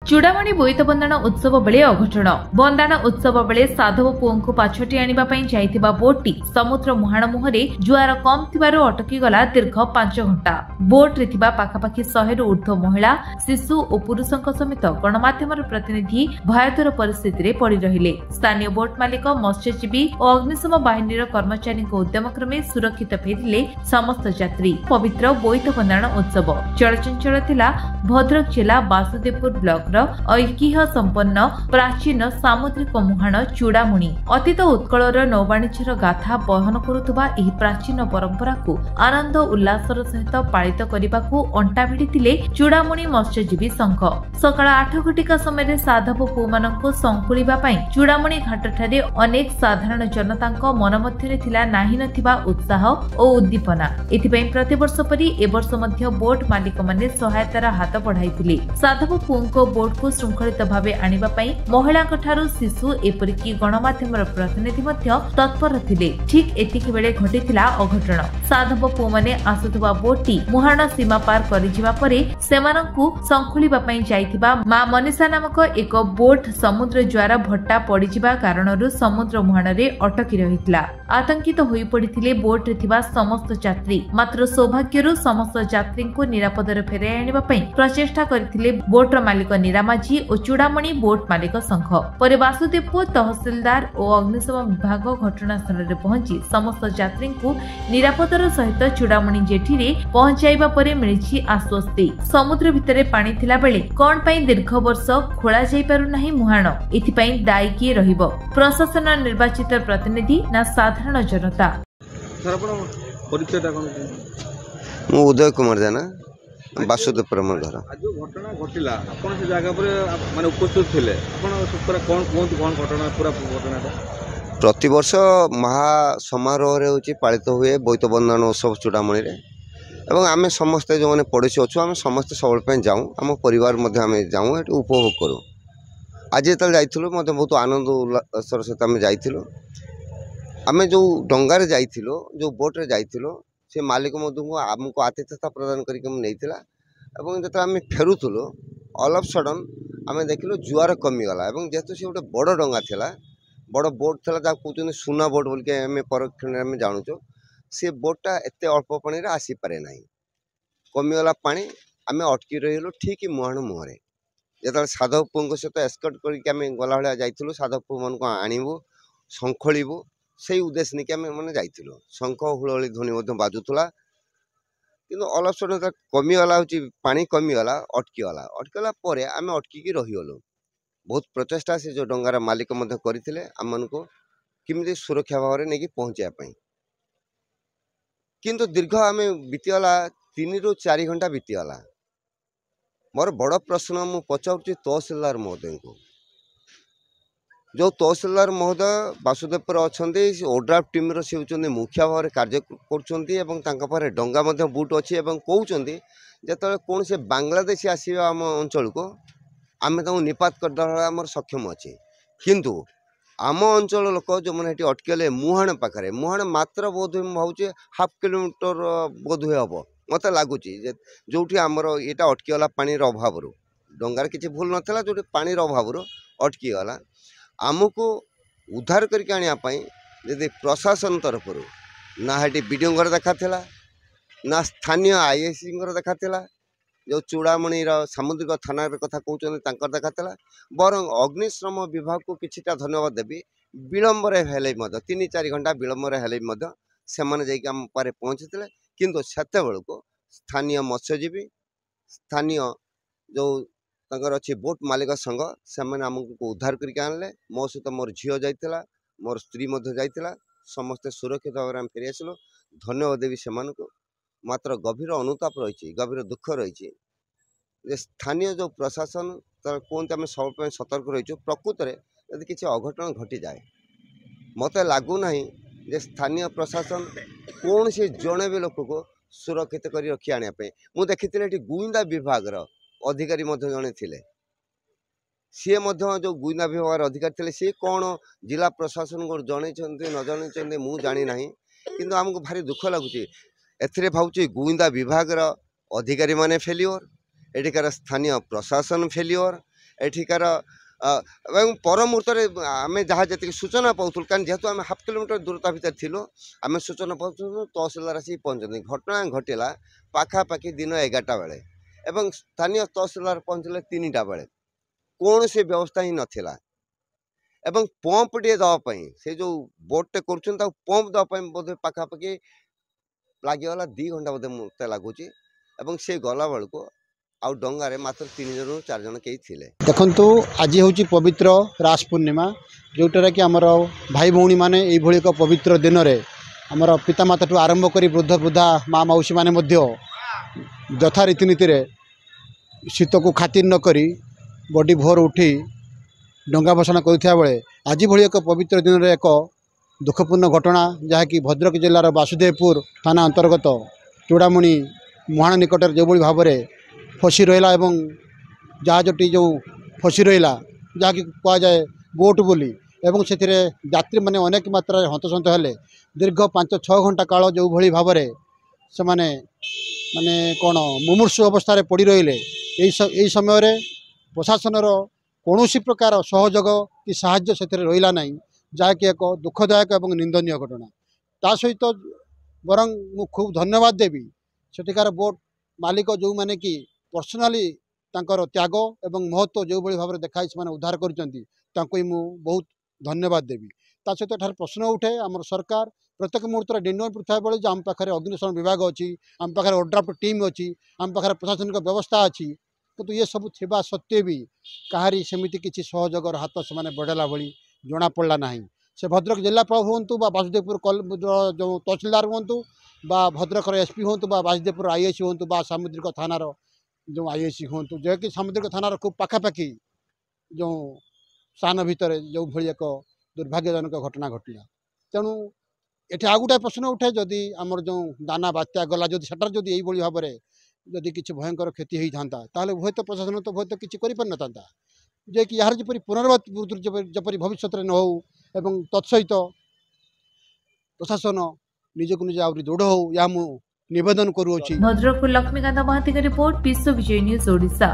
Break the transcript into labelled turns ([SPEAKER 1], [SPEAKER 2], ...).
[SPEAKER 1] चूड़ामणि बोईत बंदाण उत्सव बेले अघटन बंदाण उत्सव बेले साधव पुओं पाछटी आनिबा पई जाइथिबा बोटटी समुद्र मुहाण मुहरे जुआर कम थिबारु अटकी गला दीर्घ 5 घंटा। बोट रे थिबा पाखापाखि 100 रु ऊर्ध्व महिला शिशु और पुरुषों समेत गणमाध्यम प्रतिनिधि भयातुर परिस्थिति रे पड़ी रहिले। स्थानीय बोट मालिक मत्स्यजीवी और अग्निशम बाहिनी कर्मचारी उद्यम क्रमे सुरक्षित फेरिले समस्त यात्री। पवित्र बोईत बंदाण उत्सव चलचंचल थिला भद्रक जिला बासुदेवपुर ब्लॉक ऐतिह्य संपन्न प्राचीन सामुद्रिक मुहाण चूड़ामणि अतीत उत्कलर नौवाणिज्यर गाथा बहन करुवा एही प्राचीन परंपरा को आनंद उल्लासर सहित पालित करने अंटा भिड़िथिले चूड़ामणि मत्स्यजीवी संघ। सकाळ 8 घटिका समय साधव पुओ मानकु संकुलिबा पई चूड़ामणि घाटठारे अनेक साधारण जनतांक मन मध्यरे थिला नाही नथिबा उत्साह और उद्दीपना। एथिपई प्रतिवर्ष परि ए वर्ष मध्य बोट मालिक माने सहायतार हात बढ़ाइथिले। साधव पुओंको बोट को श्रृंखलित भावे आनिबा पई महिलांकठारु शिशु एपरिकी गणमाध्यम प्रतिनिधि मध्य तत्पर थिले। ठीक एतिकी बेले घटिथिला अघटन। साधव पुओ माने आसुथबा बोटटी मुहाण सीमा पार करिजिबा परे सेमानंकु संखुलिबा पई जाइथिबा मा मनीषा नामक एक बोट समुद्र ज्वार भट्टा पडिजिबा कारणरु समुद्र मुहाण रे अटकी रहितला। आतंकित होई पडिथिले बोट रे थिबा समस्त यात्री। मात्र सौभाग्यरु समस्त यात्रींकु निरापदरे फेराई आनिबा पई प्रचेष्टा करथिले बोटर मालिक निरामाजी और चूड़ामणि बोट मालिक संघ। पर वासुदेवपुर तहसीलदार और अग्निशम विभाग घटनास्थल में पहुंची समस्त यात्री को निरापदर सहित चूड़ामणि जेठी रे पहुंचाइबा परे मिलिछि आश्वस्ति। समुद्र भितरे पानी थिला बेले कोन पई दीर्घ वर्ष खोला जाई पारु नाही मुहाण एथि पई दायी किए रहिबो प्रशासन निर्वाचित प्रतिनिधि ना साधारण जनता।
[SPEAKER 2] सर आपण परिचयटा कोन
[SPEAKER 3] मु उदय कुमार जाना बासुदेवपुर मोर घर।
[SPEAKER 2] आज घटना घटिला आपण से जगह पर माने उपस्थित थिले आपण पूरा कोन कोन घटना पूरा घटनाटा
[SPEAKER 3] प्रति वर्ष महा समारोह रे होची पालित हुए बोईत बंधन उत्सव चूड़ामणि रे एवं आमे समस्त जो माने पड़ोसी अछु आमे समस्त सबल पे जाऊ हम परिवार मध्ये आमे जाऊ एट उपभोग करू। आज तल जाइथिलु मध्ये बहुत आनंद उल्लासर सहित आमे जाइथिलु। आमे जो डंगा रे जाइथिलु जो बोट रे जाइथिलु से मालिक मधु आमको आतिथ्यता प्रदान करके नहीं एवं जो आम फेरुलु ऑल ऑफ सडन आम देखिलु जुआर कमीगला जेहेतु सी गोटे बड़ डंगा थिला बड़ बोट थिला जा कहते सुना बोट बोल के आम परक्षण में जानूँ से बोटा एत अल्प पानी आसी पारे ना कमीगला पानी आम अटकी रही ठीक मुहाण मुहरे जो साधव पुओं सहित एस्कर्ट करके गला भाया जाइलु साधव पुओ मान आणबू संखोलू से उद्देश्य नहीं आम मैंने जाइलु शंख हुलहुली ध्वनि बाजुला कि ऑल ऑफ सडन कमीगला हूँ पानी कमीगला अटकीगला पर आम अटकिकी रहीगलु। बहुत प्रचेषा से जो डंगार मालिक करते आम मानक किमी सुरक्षा भाव में नहीं पहुँचापी किंतु दीर्घ आम बीतीगला 3 ରୁ 4 घंटा बीतीगला। मोर बड़ प्रश्न मु पचारूँ तहसीलदार महोदय को जो तहसीलदार महोदय बासुदेवपुर अच्छा ओड्राफ टीम सी होती मुखिया भाव में कार्य कर डंगा बुट अच्छी कहते जो कौन से बांग्लादेशी आसो आम अंचल को आम निपात करदेम सक्षम अच्छे किंतु आम अंचल लोक जो मैंने अटकले मुहाण पाखे मुहाण मात्र बोध हुए भावुँ हाफ किलोमीटर बोध हुए हम मत लगुच जो आमर यहाँ अटकीगला पानी अभाव डंगार किसी भूल नाला जो पानी अभाव अटकीगला आमको उद्धार करके आने यदि प्रशासन तरफ ना हेटी विडीओ देखा ना स्थानीय आईएससी देखा जो चूड़ामणि सामुद्रिक थाना कथा कहते देखा बरं अग्निश्रम विभाग को किछिटा धन्यवाद देवी विलंबर हेले 3-4 घंटा विलंबर हेले से आम पारे पहुँची किंतु सेते बेलको स्थानीय मत्स्यजीवी स्थानीय जो तंकर अच्छी बोट मालिक संघ से आमको उद्धार करके आनले मो सहित मोर झील जाइला मोर स्त्री जाइला समस्ते सुरक्षित भाव में फेरी आसिलु। धन्यवाद देवी से मात्र गभीर अनुताप रही गभीर दुख रही स्थानीय जो प्रशासन कहते आम सब सतर्क रही प्रकृत में यदि किसी अघटन घटी जाए मत लगुना जे स्थानीय प्रशासन कौन से जड़े भी लोक को सुरक्षित कर रखी आने मुझे देखी गुइंदा विभाग अधिकारी जड़े थे सी जो गुइंदा विभाग अधिकारी थे सी कौन जिला प्रशासन को जन न जन मु जानी ना कि आमको भारी दुख लगुच ए भावुँ गुइंदा विभाग अधिकारी माने फेल्योर एठिकार स्थानीय प्रशासन फेल्योर एठिकार पर मुहूर्त आम जहाँ जी सूचना पाऊँ कारण जेहेतु आम हाफ किलोमीटर दूरता भितर थिलु आम सूचना पाऊँ तहसिलदार आसिक पहुँचते घटना घटिला पाखापाखि दिन 11टा बेले एवं स्थानीय तहसिलदार पहुँचले 3टा बेले कौन से व्यवस्था ही नथिला एवं पंप टे दवाई से जो बोटे कर पंप दवाई बोधे पाखापाखि लगिगला 2 घंटा बोधे मत लगुच से गला बेलू आउ डंगारे मात्र 3 जन 4 जन कई थिले।
[SPEAKER 4] देखंतु आज हूँ पवित्र रास पूर्णिमा जोटार कि आमर भाई भौणी मैंने यही एक पवित्र दिन में आमर पितामाता ठू आरंभ कर वृद्ध वृद्धा माँ मौसी मैंने यथा रीतिनीति शीत को खातिर नक बड़ी भोर उठी डंगा भसाण करुवा बेले आज भली एक पवित्र दिन में एक दुखपूर्ण घटना जहाँकि भद्रक जिलार वासुदेवपुर थाना अंतर्गत चूड़ामणि मुहाण निकट जो भाव में फसी रहा एवं जहाजटी जो फसी रहा जहाँकि कहुए बोट बोली एवं से यात्री मैंने अनेक मात्रा हंतसंत हेले दीर्घ 5-6 घंटा काल जो भली भाव से माने कौन मुमूर्षु अवस्था पड़ रही यही समय प्रशासन कौन प्रकार सहयोग कि साहाय्य से रहा ना जहाँकि एक दुखदायक और निंदनीय घटना ता सहित बरं मु खूब धन्यवाद देवी सेठिकार बोट मालिक जो मैंने कि पर्सनाली तांकर त्याग एवं महत्व जो भाई भाव में देखाई से उद्धार कर बहुत धन्यवाद देवी ता सहित ठार प्रश्न उठे आम सरकार प्रत्येक मुहूर्त डिंडन पड़ता बेले आम पाखे अग्निशमन विभाग अच्छी आम पाखे ओड्राफ्ट टीम अच्छी आम पाखे प्रशासनिक व्यवस्था अच्छी किंतु ये सब थिबा सत्वे भी कहारी सेमिति किसी सहयोगर हाथ से बढ़ेला भली जना पड़ा ना से भद्रक जिलापाल हूँ वासुदेवपुर जो तहसिलदार हूँ भद्रक एसपी हूँ वासुदेवपुर आईएसी हूँ सामुद्रिक थानार जो आईएसी हूँ जो कि सामुद्रिक थानार खूब पाखापाखि जो स्थान भितर जो भली एक दुर्भाग्यजनक घटना घटला तेणु ये आउ गोटे प्रश्न उठे जदि आमर जो दाना बात्या गला जदि सेटार जदि यही भाव में जदि किसी भयंकर क्षति होता ताहले हुए प्रशासन तो हुए किसी कर जे कि यार जपरी पुनर्वत जपरी भविष्य में न हो एवं तत्सहित प्रशासन निजक निजे आहरी दृढ़ हो या मु निवेदन करुँच।
[SPEAKER 1] भद्रक लक्ष्मीकांत महांती रिपोर्ट विश्व विजय न्यूज ओडिशा।